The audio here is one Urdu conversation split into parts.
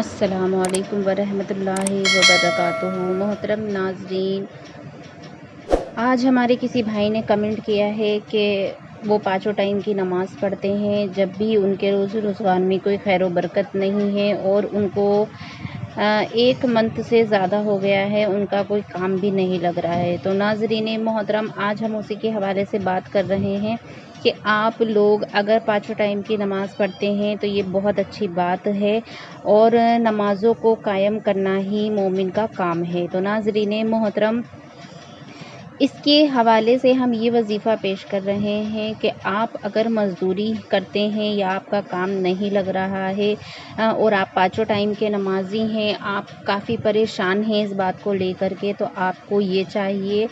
السلام علیکم ورحمۃ اللہ وبرکاتہ۔ محترم ناظرین، آج ہمارے کسی بھائی نے کمنٹ کیا ہے کہ وہ پانچوں ٹائم کی نماز پڑھتے ہیں، جب بھی ان کے روزی روزگار میں کوئی خیر و برکت نہیں ہے اور ان کو ایک منتھ سے زیادہ ہو گیا ہے، ان کا کوئی کام بھی نہیں لگ رہا ہے۔ تو ناظرین محترم، آج ہم اسی کے حوالے سے بات کر رہے ہیں کہ آپ لوگ اگر پانچوں ٹائم کی نماز پڑھتے ہیں تو یہ بہت اچھی بات ہے، اور نمازوں کو قائم کرنا ہی مومن کا کام ہے۔ تو ناظرین محترم، اس کے حوالے سے ہم یہ وظیفہ پیش کر رہے ہیں کہ آپ اگر مزدوری کرتے ہیں یا آپ کا کام نہیں لگ رہا ہے اور آپ پانچوں ٹائم کے نمازی ہیں، آپ کافی پریشان ہیں اس بات کو لے کر کے، تو آپ کو یہ چاہیے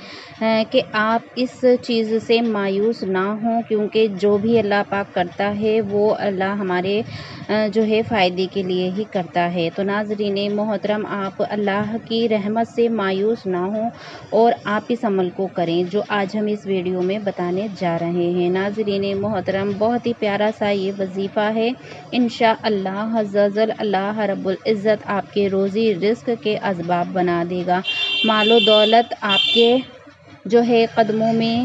کہ آپ اس چیز سے مایوس نہ ہوں، کیونکہ جو بھی اللہ پاک کرتا ہے وہ اللہ ہمارے جو ہے فائدے کے لیے ہی کرتا ہے۔ تو ناظرین محترم، آپ اللہ کی رحمت سے مایوس نہ ہوں اور آپ اس عمل کو کریں جو آج ہم اس ویڈیو میں بتانے جا رہے ہیں۔ ناظرین محترم، بہت ہی پیارا سا یہ وظیفہ ہے۔ انشاءاللہ عز و جل اللہ رب العزت آپ کے روزی رزق کے اسباب بنا دے گا، مال و دولت آپ کے جو ہے قدموں میں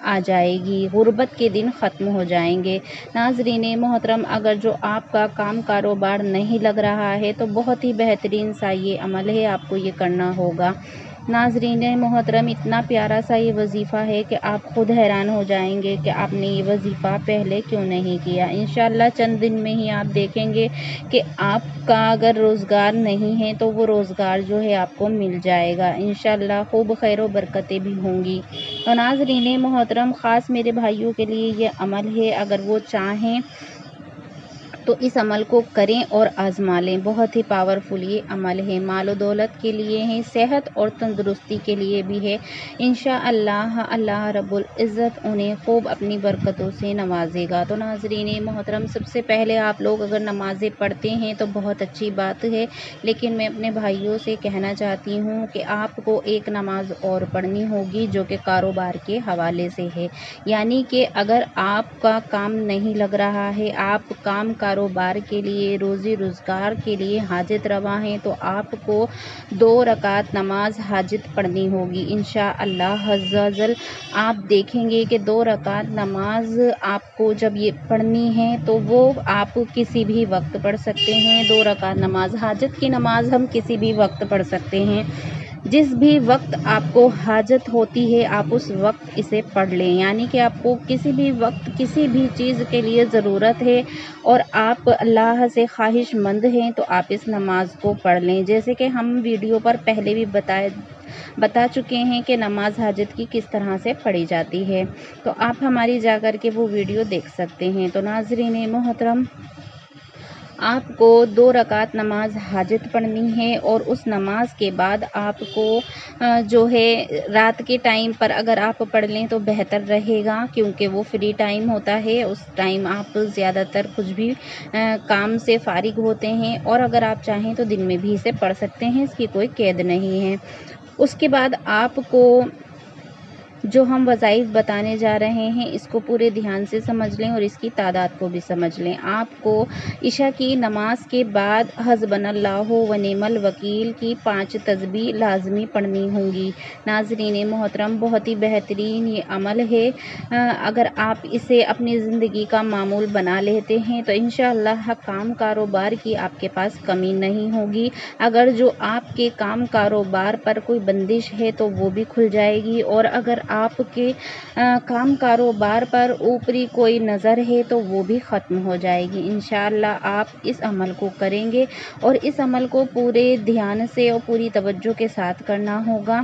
آ جائے گی، غربت کے دن ختم ہو جائیں گے۔ ناظرین محترم، اگر جو آپ کا کام کاروبار نہیں لگ رہا ہے تو بہت ہی بہترین سا یہ عمل ہے، آپ کو یہ کرنا ہوگا۔ ناظرین محترم، اتنا پیارا سا یہ وظیفہ ہے کہ آپ خود حیران ہو جائیں گے کہ آپ نے یہ وظیفہ پہلے کیوں نہیں کیا۔ انشاءاللہ چند دن میں ہی آپ دیکھیں گے کہ آپ کا اگر روزگار نہیں ہے تو وہ روزگار جو ہے آپ کو مل جائے گا، انشاءاللہ خوب خیر و برکتیں بھی ہوں گی۔ تو ناظرین محترم، خاص میرے بھائیوں کے لیے یہ عمل ہے، اگر وہ چاہیں تو اس عمل کو کریں اور آزما لیں۔ بہت ہی پاورفل یہ عمل ہے، مال و دولت کے لیے ہے، صحت اور تندرستی کے لیے بھی ہے۔ انشاءاللہ اللہ رب العزت انہیں خوب اپنی برکتوں سے نوازے گا۔ تو ناظرین محترم، سب سے پہلے آپ لوگ اگر نمازیں پڑھتے ہیں تو بہت اچھی بات ہے، لیکن میں اپنے بھائیوں سے کہنا چاہتی ہوں کہ آپ کو ایک نماز اور پڑھنی ہوگی جو کہ کاروبار کے حوالے سے ہے۔ یعنی کہ اگر آپ کا کام نہیں لگ رہا ہے، آپ کاروبار کے لیے، روزی روزگار کے لیے حاجت روا ہیں، تو آپ کو 2 رکعت نماز حاجت پڑھنی ہوگی۔ انشاءاللہ عز و جل آپ دیکھیں گے کہ 2 رکعت نماز آپ کو جب یہ پڑھنی ہے تو وہ آپ کسی بھی وقت پڑھ سکتے ہیں۔ 2 رکعت نماز حاجت کی نماز ہم کسی بھی وقت پڑھ سکتے ہیں، جس بھی وقت آپ کو حاجت ہوتی ہے آپ اس وقت اسے پڑھ لیں۔ یعنی کہ آپ کو کسی بھی وقت کسی بھی چیز کے لیے ضرورت ہے اور آپ اللہ سے خواہش مند ہیں تو آپ اس نماز کو پڑھ لیں۔ جیسے کہ ہم ویڈیو پر پہلے بھی بتا چکے ہیں کہ نماز حاجت کی کس طرح سے پڑھی جاتی ہے، تو آپ ہماری جا کر کے وہ ویڈیو دیکھ سکتے ہیں۔ تو ناظرین محترم، آپ کو 2 رکعت نماز حاجت پڑھنی ہے، اور اس نماز کے بعد آپ کو جو ہے رات کے ٹائم پر اگر آپ پڑھ لیں تو بہتر رہے گا، کیونکہ وہ فری ٹائم ہوتا ہے، اس ٹائم آپ زیادہ تر کچھ بھی کام سے فارغ ہوتے ہیں، اور اگر آپ چاہیں تو دن میں بھی اسے پڑھ سکتے ہیں، اس کی کوئی قید نہیں ہے۔ اس کے بعد آپ کو جو ہم وظائف بتانے جا رہے ہیں اس کو پورے دھیان سے سمجھ لیں اور اس کی تعداد کو بھی سمجھ لیں۔ آپ کو عشاء کی نماز کے بعد حسبنا اللہ و نعم الوکیل کی 5 تسبیح لازمی پڑھنی ہوں گی۔ ناظرین محترم، بہت ہی بہترین یہ عمل ہے، اگر آپ اسے اپنی زندگی کا معمول بنا لیتے ہیں تو انشاءاللہ کام کاروبار کی آپ کے پاس کمی نہیں ہوگی۔ اگر جو آپ کے کام کاروبار پر کوئی بندش ہے تو وہ بھی کھل جائے گی، اور اگر آپ کے کام کاروبار پر اوپری کوئی نظر ہے تو وہ بھی ختم ہو جائے گی۔ انشاءاللہ آپ اس عمل کو کریں گے، اور اس عمل کو پورے دھیان سے اور پوری توجہ کے ساتھ کرنا ہوگا۔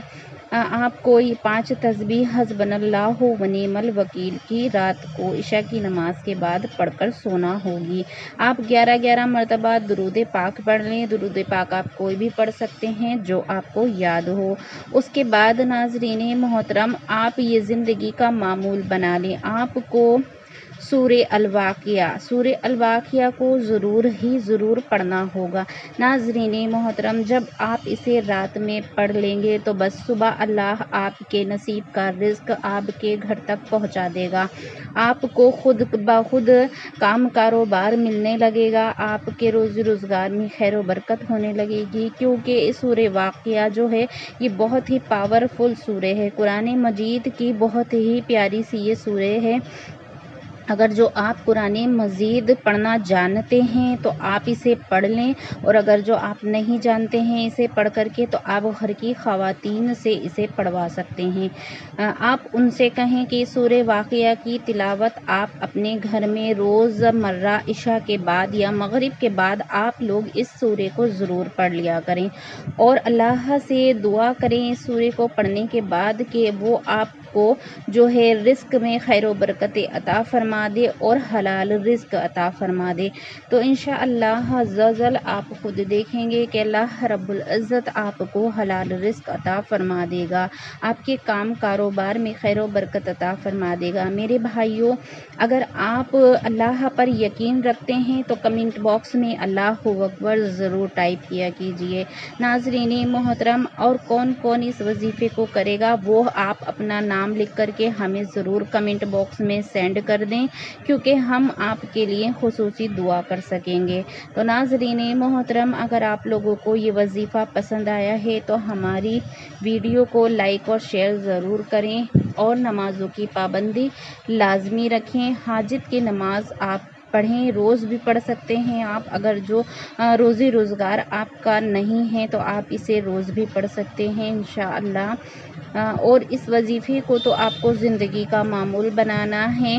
آپ کو یہ 5 تسبیح حسبنا اللہ و نعم الوکیل کی رات کو عشاء کی نماز کے بعد پڑھ کر سونا ہوگی۔ آپ 11 مرتبہ درود پاک پڑھ لیں، درود پاک آپ کوئی بھی پڑھ سکتے ہیں جو آپ کو یاد ہو۔ اس کے بعد ناظرین محترم، آپ یہ زندگی کا معمول بنا لیں، آپ کو سورہ الواقعہ کو ضرور پڑھنا ہوگا۔ ناظرین محترم، جب آپ اسے رات میں پڑھ لیں گے تو بس صبح اللہ آپ کے نصیب کا رزق آپ کے گھر تک پہنچا دے گا۔ آپ کو خود بخود کام کاروبار ملنے لگے گا، آپ کے روزی روزگار میں خیر و برکت ہونے لگے گی، کیونکہ یہ سورہ واقعہ جو ہے یہ بہت ہی پاورفل سورہ ہے، قرآن مجید کی بہت ہی پیاری سی یہ سورہ ہے۔ اگر جو آپ قرآن مجید پڑھنا جانتے ہیں تو آپ اسے پڑھ لیں، اور اگر جو آپ نہیں جانتے ہیں اسے پڑھ کر کے تو آپ گھر کی خواتین سے اسے پڑھوا سکتے ہیں۔ آپ ان سے کہیں کہ سورہ واقعہ کی تلاوت آپ اپنے گھر میں روز مرہ عشاء کے بعد یا مغرب کے بعد آپ لوگ اس سورہ کو ضرور پڑھ لیا کریں، اور اللہ سے دعا کریں اس سورہ کو پڑھنے کے بعد کہ وہ آپ کو جو ہے رزق میں خیر و برکت عطا فرما دے اور حلال رزق عطا فرما دے۔ تو انشاءاللہ عز و جل آپ خود دیکھیں گے کہ اللہ رب العزت آپ کو حلال رزق عطا فرما دے گا، آپ کے کام کاروبار میں خیر و برکت عطا فرما دے گا۔ میرے بھائیوں، اگر آپ اللہ پر یقین رکھتے ہیں تو کمنٹ باکس میں اللہ اکبر ضرور ٹائپ کیا کیجئے۔ ناظرین محترم، اور کون کون اس وظیفے کو کرے گا وہ آپ اپنا نام لکھ کر کے ہمیں ضرور کمنٹ باکس میں سینڈ کر دیں، کیونکہ ہم آپ کے لیے خصوصی دعا کر سکیں گے۔ تو ناظرین محترم، اگر آپ لوگوں کو یہ وظیفہ پسند آیا ہے تو ہماری ویڈیو کو لائک اور شیئر ضرور کریں، اور نمازوں کی پابندی لازمی رکھیں۔ حاجت کی نماز آپ پڑھیں، روز بھی پڑھ سکتے ہیں آپ، اگر جو روزی روزگار آپ کا نہیں ہے تو آپ اسے روز بھی پڑھ سکتے ہیں انشاءاللہ۔ اور اس وظیفے کو تو آپ کو زندگی کا معمول بنانا ہے،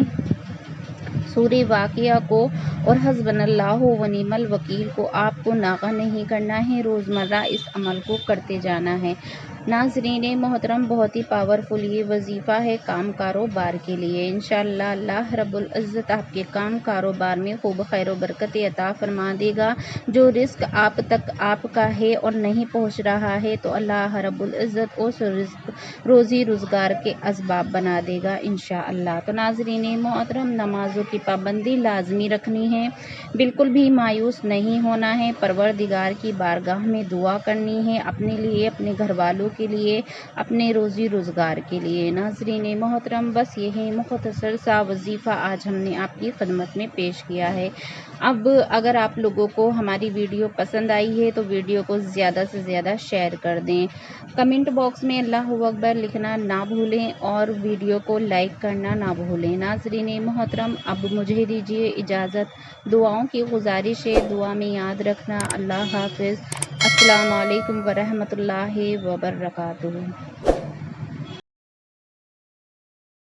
سورہ واقعہ کو اور حسبنا اللہ و نعم الوکیل کو آپ کو ناغہ نہیں کرنا ہے، روزمرہ اس عمل کو کرتے جانا ہے۔ ناظرین محترم، بہت ہی پاورفل یہ وظیفہ ہے کام کاروبار کے لیے۔ انشاءاللہ اللہ رب العزت آپ کے کام کاروبار میں خوب خیر و برکت عطا فرما دے گا۔ جو رزق آپ تک آپ کا ہے اور نہیں پہنچ رہا ہے تو اللہ رب العزت اس رزق روزی روزگار کے اسباب بنا دے گا انشاءاللہ۔ تو ناظرین محترم، نمازوں کی پابندی لازمی رکھنی ہے، بالکل بھی مایوس نہیں ہونا ہے، پروردگار کی بارگاہ میں دعا کرنی ہے، اپنے لیے، اپنے گھر والوں کے لیے، اپنے روزی روزگار کے لیے۔ ناظرین محترم، بس یہی مختصر سا وظیفہ آج ہم نے آپ کی خدمت میں پیش کیا ہے۔ اب اگر آپ لوگوں کو ہماری ویڈیو پسند آئی ہے تو ویڈیو کو زیادہ سے زیادہ شیئر کر دیں، کمنٹ باکس میں اللہ اکبر لکھنا نہ بھولیں، اور ویڈیو کو لائک کرنا نہ بھولیں۔ ناظرین محترم، اب مجھے دیجیے اجازت، دعاؤں کی گزارش ہے، دعا میں یاد رکھنا۔ اللہ حافظ، السلام علیکم ورحمۃ اللہ وبرکاتہ۔